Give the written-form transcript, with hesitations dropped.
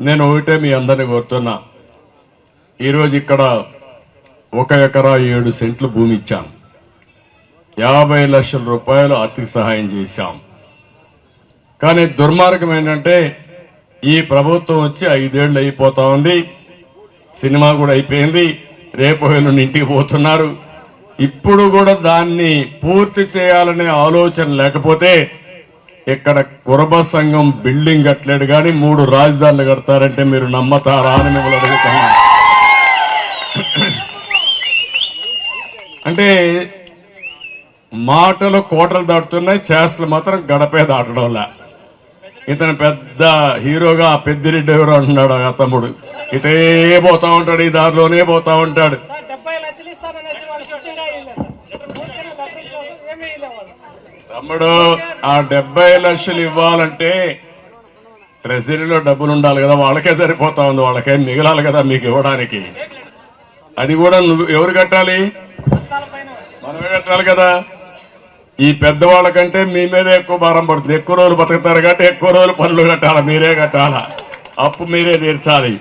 నేను ఒకటే మీ అందరినీ కోరుతున్నా, ఈరోజు ఇక్కడ 1 ఎకరా 7 సెంట్లు భూమి ఇచ్చాం, 50 లక్షల రూపాయలు ఆర్థిక సహాయం చేశాం. కానీ దుర్మార్గం ఏంటంటే ఈ ప్రభుత్వం వచ్చి 5 ఏళ్ళు అయిపోతా ఉంది, సినిమా కూడా అయిపోయింది, రేపు ఎల్లుండి ఇంటికి పోతున్నారు. ఇప్పుడు కూడా దాన్ని పూర్తి చేయాలనే ఆలోచన లేకపోతే ఇక్కడ కురబ సంఘం బిల్డింగ్ కట్టలేడు కానీ 3 రాజధానులు కడతారంటే మీరు నమ్మతారా అని మిమ్మల్ని అడుగుతున్నా. అంటే మాటలు కోటలు దాటుతున్నాయి, చేష్టలు మాత్రం గడపే దాటడంలా. ఇతను పెద్ద హీరోగా పెద్దిరెడ్డి ఎవరు అంటున్నాడు ఆ తమ్ముడు, ఇటే పోతా ఉంటాడు, ఈ దారిలోనే పోతా ఉంటాడు. తమ్ముడు ఆ 70 లక్షలు ఇవ్వాలంటే ట్రెజరీలో డబ్బులు ఉండాలి కదా, వాళ్ళకే సరిపోతా ఉంది, వాళ్ళకేం మిగలాలి కదా మీకు ఇవ్వడానికి. అది కూడా నువ్వు ఎవరు కట్టాలి? మనమే కట్టాలి కదా. ఈ పెద్దవాళ్ళకంటే మీ మీద ఎక్కువ భారం పడుతుంది, ఎక్కువ రోజులు బతుకుతారు కాబట్టి ఎక్కువ రోజులు పనులు కట్టాలి, మీరే కట్టాలా, అప్పు మీరే తీర్చాలి.